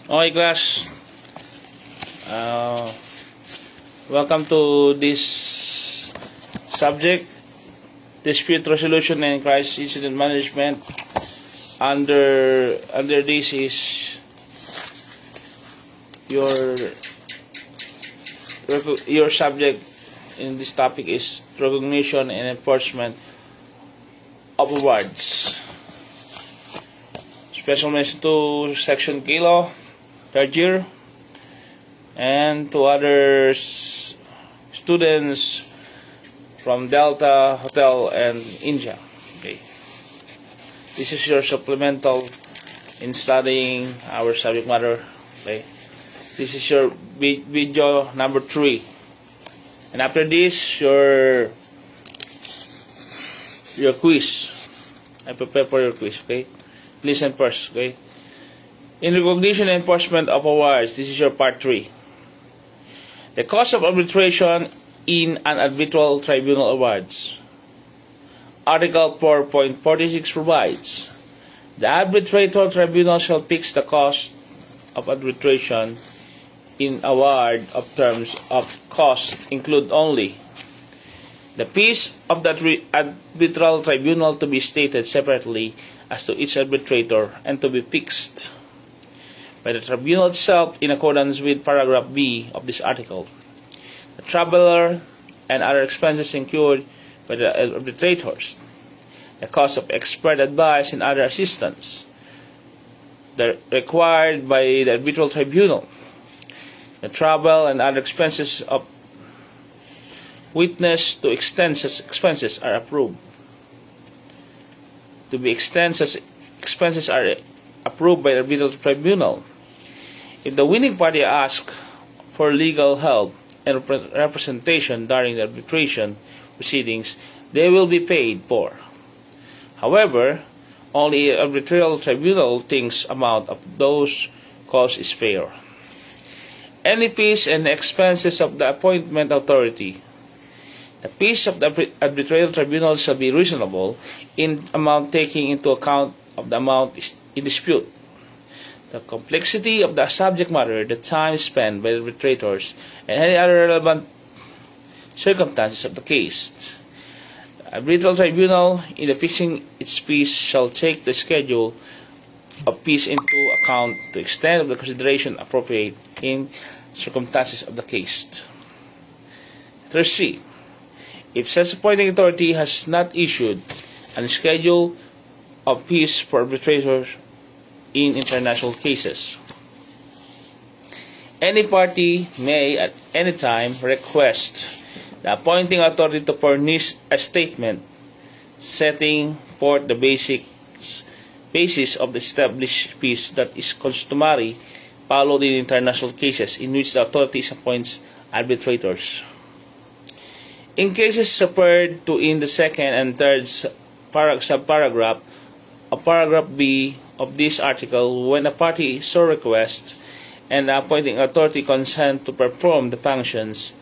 Okay, class. Welcome to this subject, dispute resolution and crisis incident management. Under this is your subject in this topic is recognition and enforcement of awards. Special mention to Section Kilo, third year, and to other students from Delta Hotel and India. Okay, this is your supplemental in studying our subject matter. Okay, this is your video number 3, and after this your quiz. I prepare for your quiz. Okay, listen first. Okay, in recognition and enforcement of awards, this is your part 3. The cause of arbitration in an arbitral tribunal awards. Article 4.46 provides, the arbitrator tribunal shall fix the cost of arbitration in award of terms of cost include only the fees of that arbitral tribunal to be stated separately as to each arbitrator and to be fixed by the tribunal itself in accordance with paragraph B of this article. The traveler and other expenses incurred by the arbitrators, the cost of expert advice and other assistance required by the arbitral tribunal, the travel and other expenses of witness to expenses are approved. To be expenses are approved by the arbitral tribunal. If the winning party asks for legal help and representation during the arbitration proceedings, they will be paid for. However, only the arbitral tribunal thinks amount of those costs is fair. Any fees and expenses of the appointment authority. The fees of the arbitral tribunal shall be reasonable in amount taking into account of the amount in dispute, the complexity of the subject matter, the time spent by the arbitrators, and any other relevant circumstances of the case. The arbitral tribunal, in the fixing its fees, shall take the schedule of fees into account to extent of the consideration appropriate in circumstances of the case. 3C. If such appointing authority has not issued a schedule of fees for arbitrators in international cases, any party may at any time request the appointing authority to furnish a statement setting forth the basis of the established fees that is customary followed in international cases in which the authority appoints arbitrators. In cases referred to in the second and third subparagraph of paragraph B of this article, when a party so requests and the appointing authority consent to perform the functions,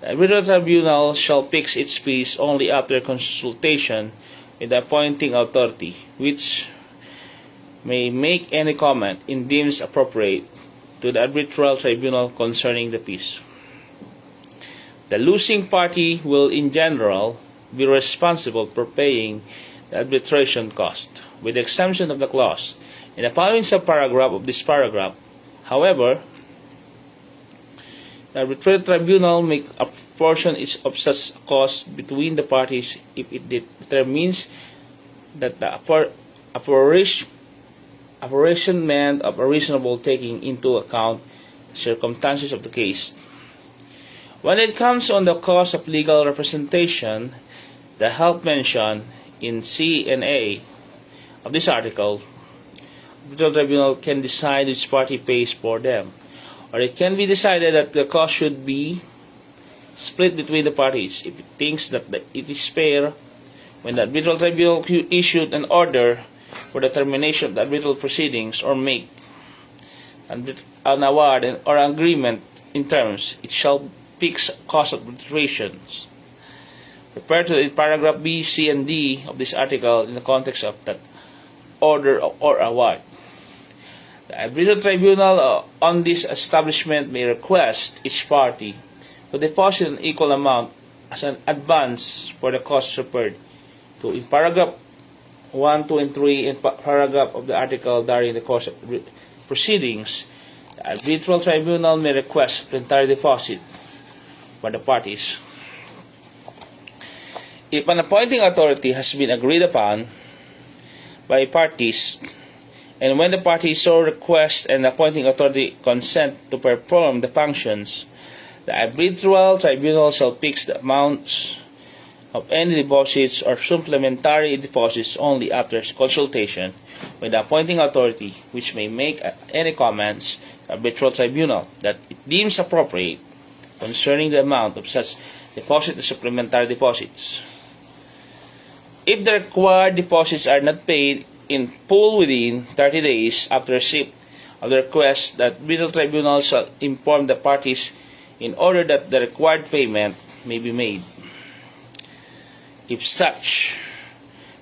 the arbitral tribunal shall fix its fees only after consultation with the appointing authority, which may make any comment it deems appropriate to the arbitral tribunal concerning the fees. The losing party will in general be responsible for paying the arbitration cost, with the exemption of the clause in the following subparagraph of this paragraph. However, the arbitral tribunal may apportion of such cost between the parties if it determines that the apportionment of a reasonable taking into account the circumstances of the case. When it comes on the cost of legal representation, the help mentioned in C and A of this article, the arbitral tribunal can decide which party pays for them, or it can be decided that the cost should be split between the parties if it thinks that it is fair. When the arbitral tribunal issued an order for the termination of the arbitral proceedings or make an award or agreement in terms, it shall fix cost of arbitrations. Refer to the paragraph B, C, and D of this article in the context of that order or award. The arbitral tribunal on this establishment may request each party to deposit an equal amount as an advance for the costs referred to in paragraph 1, 2, and 3 and paragraph of the article during the course of proceedings. The arbitral tribunal may request supplementary deposit for the parties. If an appointing authority has been agreed upon by parties, and when the parties so request and the appointing authority consent to perform the functions, the arbitral tribunal shall fix the amounts of any deposits or supplementary deposits only after consultation with the appointing authority, which may make any comments to the arbitral tribunal that it deems appropriate concerning the amount of such deposit and supplementary deposits. If the required deposits are not paid in full within 30 days after receipt of the request, the arbitral tribunal shall inform the parties in order that the required payment may be made. If such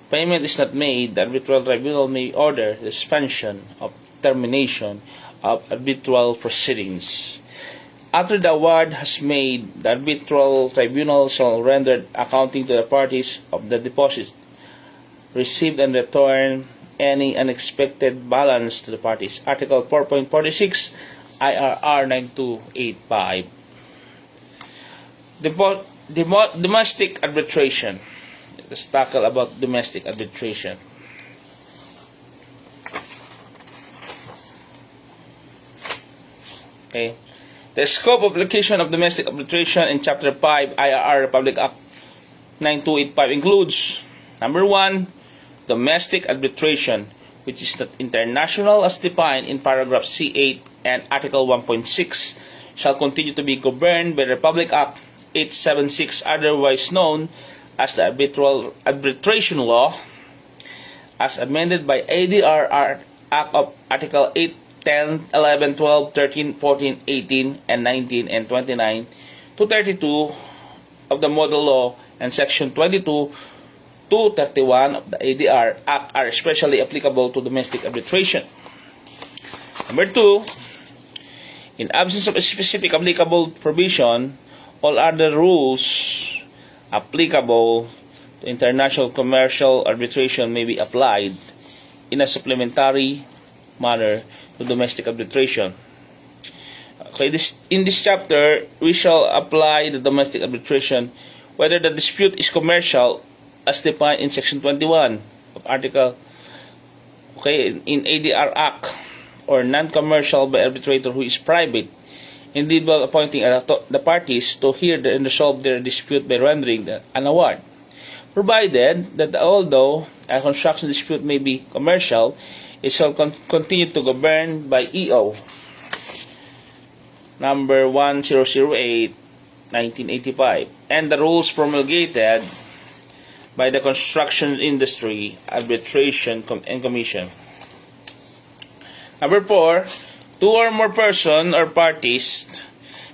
payment is not made, the arbitral tribunal may order the suspension of termination of arbitral proceedings. After the award has made, the arbitral tribunal shall render accounting to the parties of the deposits received and return any unexpected balance to the parties. Article 4.46 IRR 9285. Domestic arbitration. Let's tackle about domestic arbitration. Okay. The scope of application of domestic arbitration in Chapter 5 IRR Republic Act 9285 includes: number 1, domestic arbitration, which is not international as defined in paragraph C8 and Article 1.6, shall continue to be governed by Republic Act 876, otherwise known as the Arbitration Law, as amended by ADR Act of Article 8, 10, 11, 12, 13, 14, 18, and 19, and 29 to 32 of the Model Law, and Section 22 to 31 of the ADR Act are especially applicable to domestic arbitration. Number 2, in absence of a specific applicable provision, all other rules applicable to international commercial arbitration may be applied in a supplementary manner to domestic arbitration. Okay, in this chapter, we shall apply the domestic arbitration whether the dispute is commercial as defined in Section 21 of Article in ADR Act, or non-commercial by arbitrator who is private, individual appointing the parties to hear and resolve their dispute by rendering an award, provided that although a construction dispute may be commercial, it shall continue to govern by EO number 1008, 1985, and the rules promulgated by the Construction Industry Arbitration and Commission. Number 4, 2 or more person or parties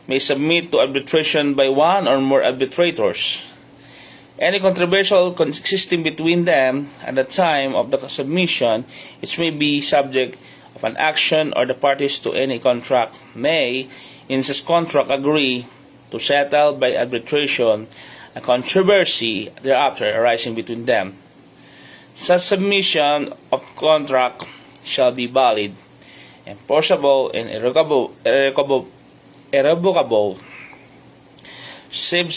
may submit to arbitration by one or more arbitrators. Any controversial existing between them at the time of the submission, which may be subject of an action, or the parties to any contract may, in such contract, agree to settle by arbitration a controversy thereafter arising between them. Such submission of contract shall be valid, enforceable, and irrevocable, save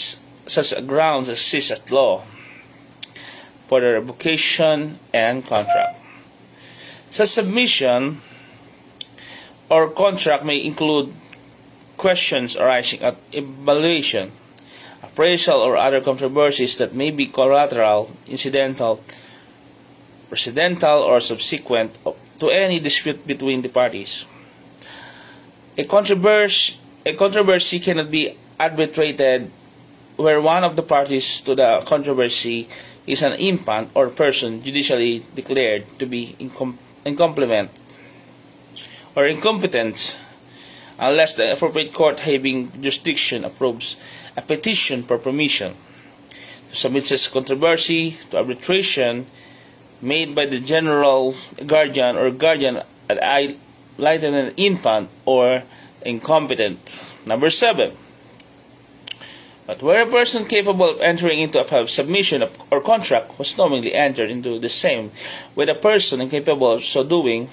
such grounds exist at law for the revocation and contract. Such submission or contract may include questions arising at evaluation, appraisal, or other controversies that may be collateral, incidental, precedental, or subsequent to any dispute between the parties. A controversy cannot be arbitrated where one of the parties to the controversy is an infant or person judicially declared to be incompetent or incompetent, unless the appropriate court having jurisdiction approves a petition for permission to submit such controversy to arbitration made by the general guardian or guardian ad lighten an infant or incompetent. Number 7. But where a person capable of entering into a submission or contract was knowingly entered into the same with a person incapable of so doing,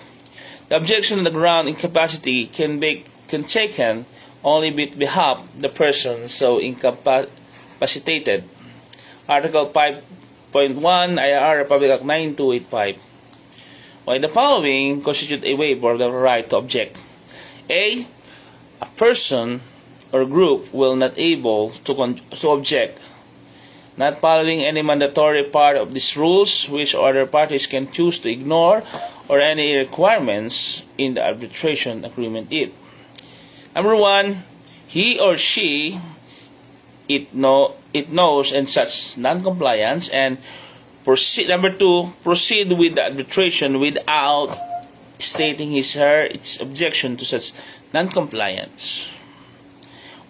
the objection on the ground incapacity can taken only with behalf of the person so incapacitated. Article 5.1 IR Republic Act 9285. Why the following constitute a waiver of the right to object? A person or group will not able to object, not following any mandatory part of these rules which other parties can choose to ignore, or any requirements in the arbitration agreement if. Number 1, he or she it knows and such non-compliance, and proceed. Number 2, proceed with the arbitration without stating its objection to such non-compliance,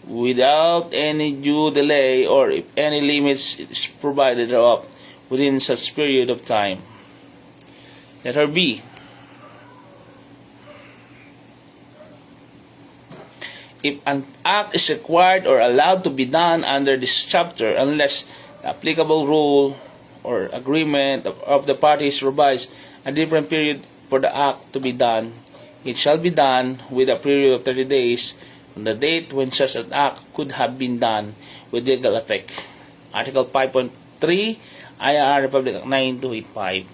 without any due delay or if any limits is provided of within such period of time. Letter B. If an act is required or allowed to be done under this chapter unless the applicable rule or agreement of the parties provides a different period for the act to be done, it shall be done with a period of 30 days from the date when such an act could have been done with legal effect. Article 5.3 IR Republic Act 9285.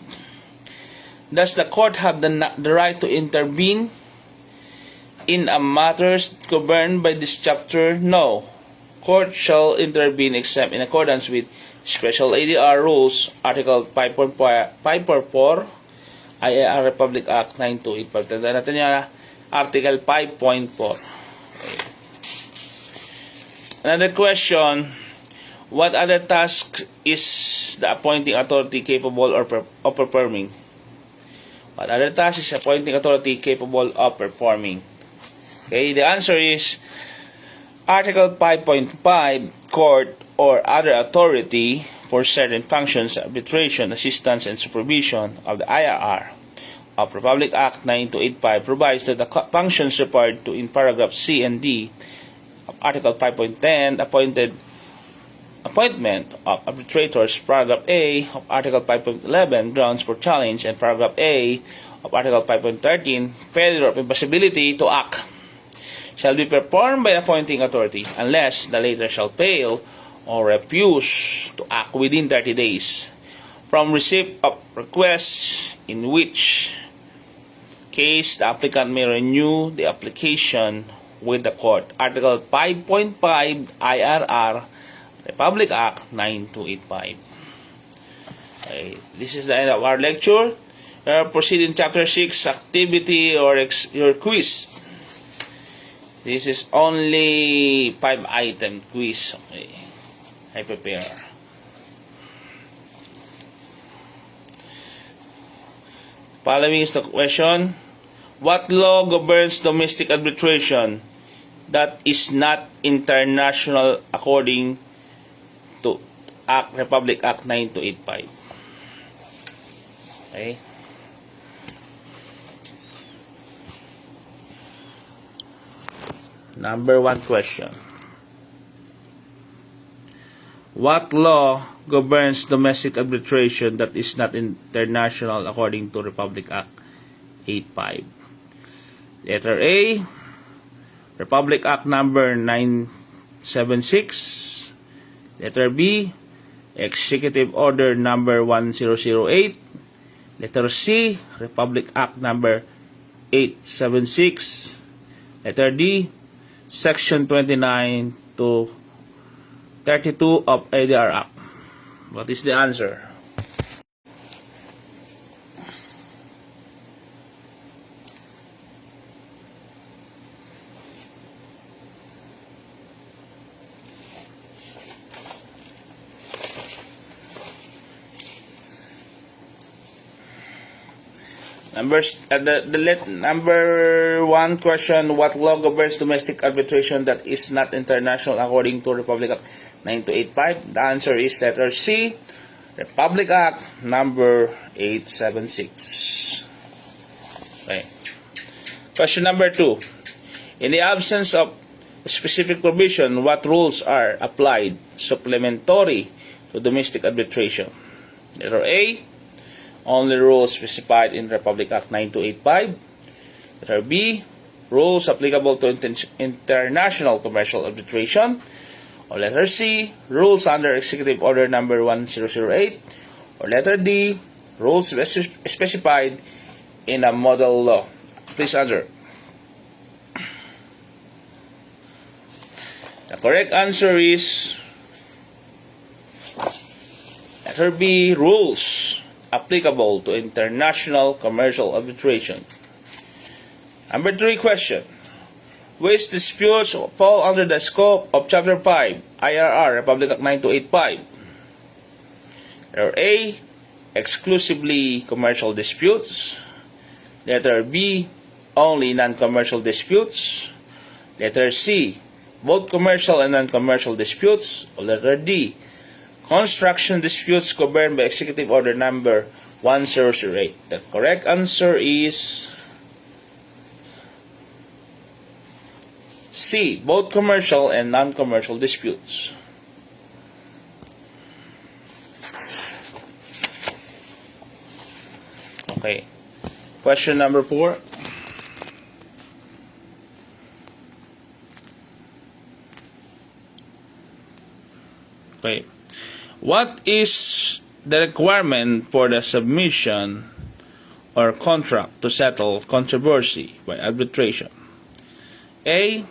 Does the court have the right to intervene in a matters governed by this chapter? No. Court shall intervene except in accordance with Special ADR Rules, Article 5.4 IAR Republic Act 9285. Tandaan natin yung Article 5.4. Okay. Another question, what other task is the appointing authority capable of performing? What other task is appointing authority capable of performing? Okay, the answer is Article 5.5, court or other authority for certain functions, arbitration, assistance, and supervision of the IRR of Republic Act 9285 provides that the functions referred to in paragraph C and D of Article 5.10, appointment of arbitrators, paragraph A of Article 5.11, grounds for challenge, and paragraph A of Article 5.13, failure of impossibility to act, shall be performed by appointing authority unless the latter shall fail or refuse to act within 30 days from receipt of requests, in which case the applicant may renew the application with the court. Article 5.5 IRR Republic Act 9285. Okay, this is the end of our lecture. Proceed in Chapter 6, activity or your quiz. This is only 5-item quiz. Okay, I prepare. Following is the question. What law governs domestic arbitration that is not international according to Republic Act 9285? Okay. Number 1 question. What law governs domestic arbitration that is not international according to Republic Act 85? Letter A, Republic Act number 976. Letter B, Executive Order number 1008. Letter C, Republic Act number 876. Letter D, Section 29 to 32 of ADR Act. What is the answer? Number 1 question, what law governs domestic arbitration that is not international according to Republic Act 9285? The answer is letter C, Republic Act number 876. Okay. Question number 2. In the absence of a specific provision, what rules are applied supplementary to domestic arbitration? Letter A, only rules specified in Republic Act 9285. Letter B, rules applicable to international commercial arbitration. Or letter C, rules under Executive Order number 1008. Or letter D, rules specified in a model law. Please answer. The correct answer is letter B, rules applicable to international commercial arbitration. Number 3 question. Which disputes fall under the scope of Chapter 5, IRR, Republic Act 9285? Letter A, exclusively commercial disputes. Letter B, only non-commercial disputes. Letter C, both commercial and non-commercial disputes. Or letter D, construction disputes governed by Executive Order number 1008. The correct answer is C, both commercial and non-commercial disputes. Okay. Question number 4. Okay. What is the requirement for the submission or contract to settle controversy by arbitration? A,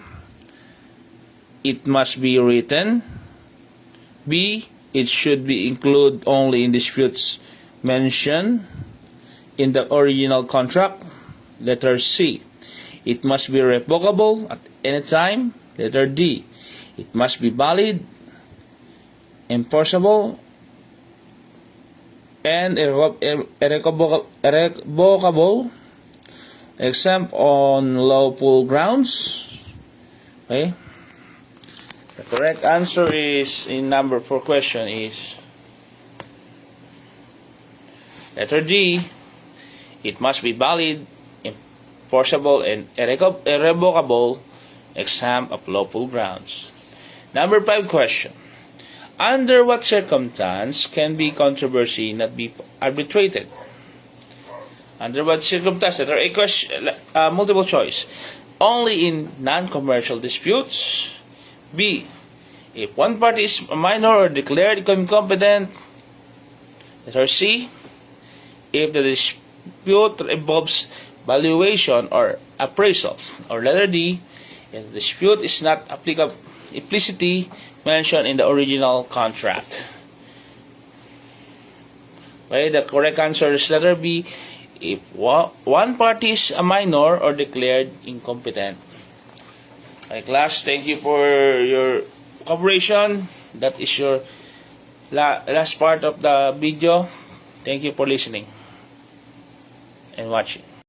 it must be written. B, it should be included only in disputes mentioned in the original contract. Letter C, it must be revocable at any time. Letter D, it must be valid, enforceable, and irrevocable, except on lawful grounds. Okay. The correct answer is in number 4 question is letter D. It must be valid, enforceable, and irrevocable, except of lawful grounds. Number 5 question. Under what circumstance can be controversy not be arbitrated? Under what circumstance? Letter A question, multiple choice. Only in non-commercial disputes. B, if one party is a minor or declared incompetent. Letter C, if the dispute involves valuation or appraisals. Or letter D, if the dispute is not implicitly mentioned in the original contract. Okay, the correct answer is letter B, if one party is a minor or declared incompetent. Okay, class, thank you for your cooperation. That is your last part of the video. Thank you for listening and watching.